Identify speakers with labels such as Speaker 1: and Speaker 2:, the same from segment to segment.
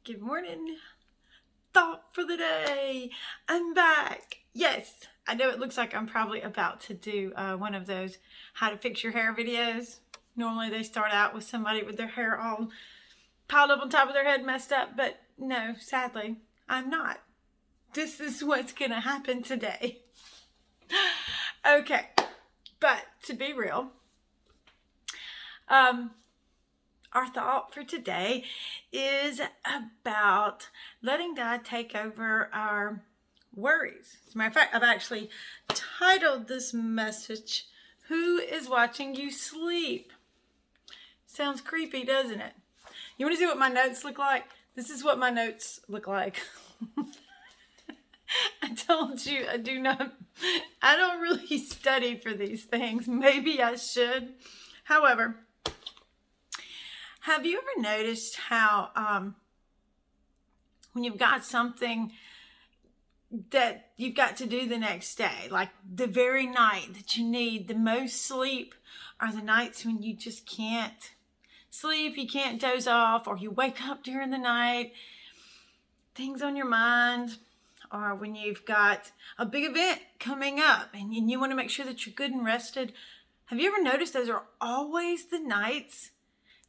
Speaker 1: Good morning. Thought for the day. I'm back. Yes, I know it looks like I'm probably about to do one of those how to fix your hair videos. Normally they start out with somebody with their hair all piled up on top of their head, messed up, but no, sadly, I'm not. This is what's going to happen today. Okay, but to be real, our thought for today is about letting God take over our worries. As a matter of fact, I've actually titled this message, Who is Watching You Sleep? Sounds creepy, doesn't it? You want to see what my notes look like? This is what my notes look like. I told you I don't really study for these things. Maybe I should. However, have you ever noticed how when you've got something that you've got to do the next day, like the very night that you need the most sleep are the nights when you just can't sleep, you can't doze off, or you wake up during the night, things on your mind, or when you've got a big event coming up and you want to make sure that you're good and rested. Have you ever noticed those are always the nights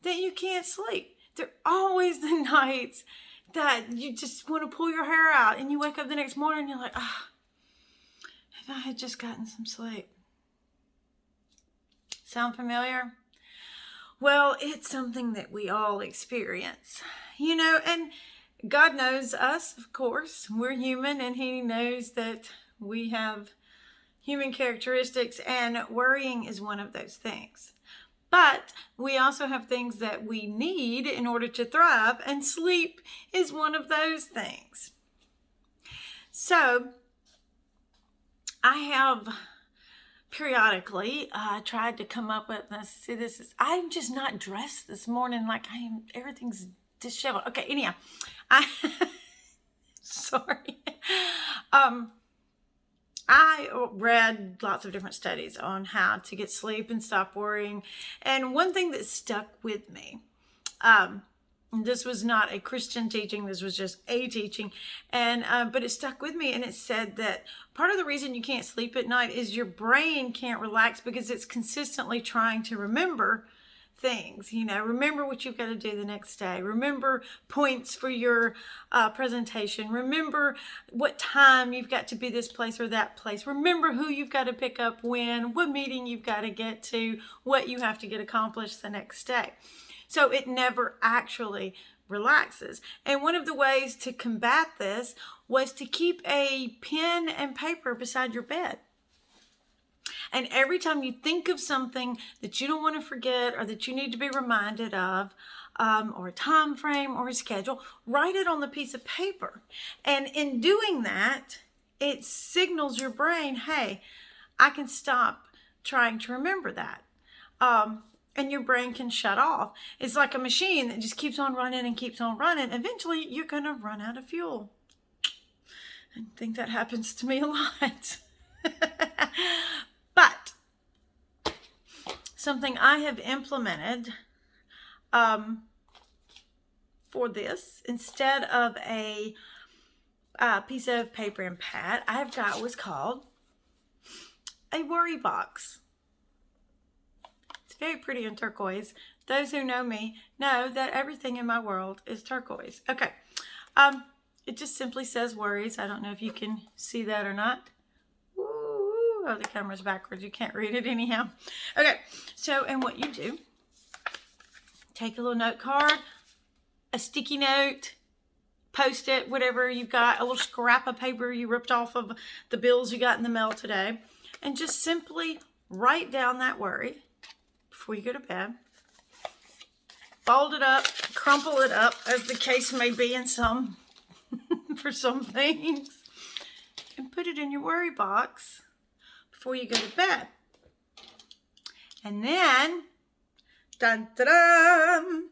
Speaker 1: that you can't sleep? They're always the nights that you just want to pull your hair out and you wake up the next morning and you're like, if I had just gotten some sleep. Sound familiar? Well, it's something that we all experience, and God knows us, of course. We're human, and He knows that we have human characteristics, and worrying is one of those things. But we also have things that we need in order to thrive, and sleep is one of those things. So I have periodically tried to come up with this. I'm just not dressed this morning like I am. Everything's disheveled. Okay, anyhow, sorry. I read lots of different studies on how to get sleep and stop worrying. And one thing that stuck with me, this was not a Christian teaching, this was just a teaching, but it stuck with me, and it said that part of the reason you can't sleep at night is your brain can't relax because it's consistently trying to remember things. Remember what you've got to do the next day. Remember points for your presentation. Remember what time you've got to be this place or that place. Remember who you've got to pick up when, what meeting you've got to get to, what you have to get accomplished the next day. So it never actually relaxes. And one of the ways to combat this was to keep a pen and paper beside your bed. And every time you think of something that you don't want to forget or that you need to be reminded of, or a time frame or a schedule, write it on the piece of paper. And in doing that, it signals your brain, hey, I can stop trying to remember that. And your brain can shut off. It's like a machine that just keeps on running and keeps on running. Eventually, you're going to run out of fuel. I think that happens to me a lot. But something I have implemented for this, instead of a piece of paper and pad, I've got what's called a worry box. It's very pretty and turquoise. Those who know me know that everything in my world is turquoise. Okay. It just simply says worries. I don't know if you can see that or not. Oh, the camera's backwards. You can't read it anyhow. Okay, so, and what you do, take a little note card, a sticky note, Post-it, whatever you've got, a little scrap of paper you ripped off of the bills you got in the mail today, and just simply write down that worry before you go to bed. Fold it up, crumple it up, as the case may be in some, for some things, and put it in your worry box before you go to bed. And then, dun, dun, dun,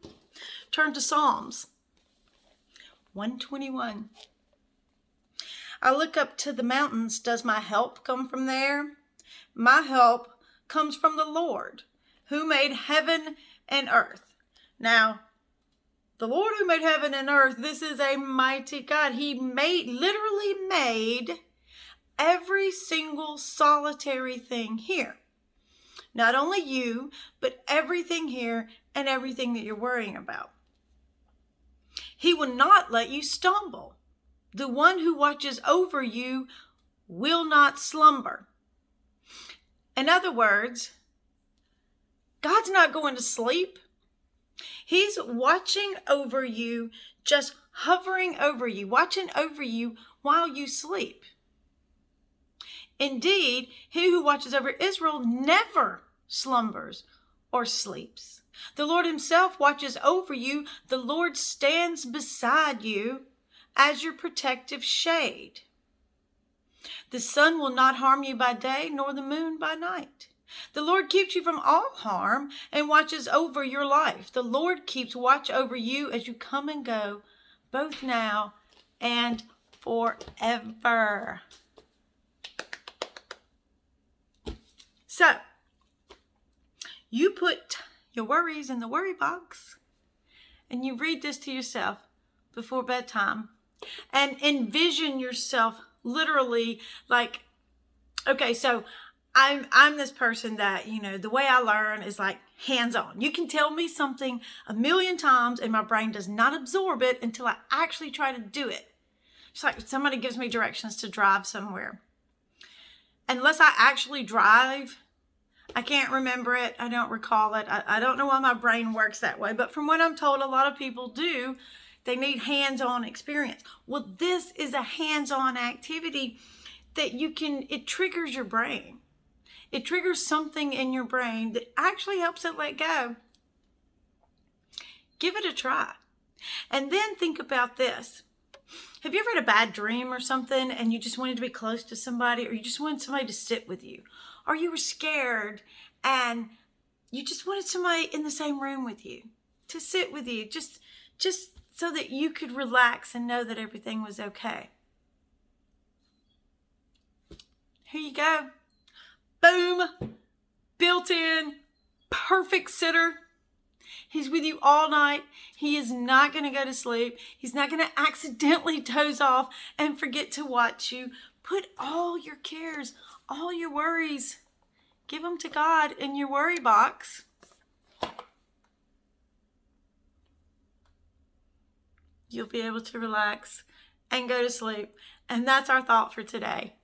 Speaker 1: turn to Psalms 121. I look up to the mountains. Does my help come from there? My help comes from the Lord, who made heaven and earth. Now, The Lord who made heaven and earth, this is a mighty God. He literally made every single solitary thing here. Not only you, but everything here and everything that you're worrying about. He will not let you stumble. The one who watches over you will not slumber. In other words, God's not going to sleep. He's watching over you, just hovering over you, watching over you while you sleep. Indeed, he who watches over Israel never slumbers or sleeps. The Lord himself watches over you. The Lord stands beside you as your protective shade. The sun will not harm you by day, nor the moon by night. The Lord keeps you from all harm and watches over your life. The Lord keeps watch over you as you come and go, both now and forever. So, you put your worries in the worry box and you read this to yourself before bedtime and envision yourself literally like, okay, so I'm this person that, the way I learn is like hands-on. You can tell me something 1,000,000 times and my brain does not absorb it until I actually try to do it. It's like somebody gives me directions to drive somewhere. Unless I actually drive, I can't remember it. I don't recall it. I don't know why my brain works that way. But from what I'm told, a lot of people do. They need hands-on experience. Well, this is a hands-on activity that it triggers your brain. It triggers something in your brain that actually helps it let go. Give it a try. And then think about this. Have you ever had a bad dream or something and you just wanted to be close to somebody, or you just wanted somebody to sit with you, or you were scared and you just wanted somebody in the same room with you to sit with you, just so that you could relax and know that everything was okay? Here you go. Boom. Built in. Perfect sitter. He's with you all night. He is not going to go to sleep. He's not going to accidentally doze off and forget to watch you. Put all your cares, all your worries, give them to God in your worry box. You'll be able to relax and go to sleep. And that's our thought for today.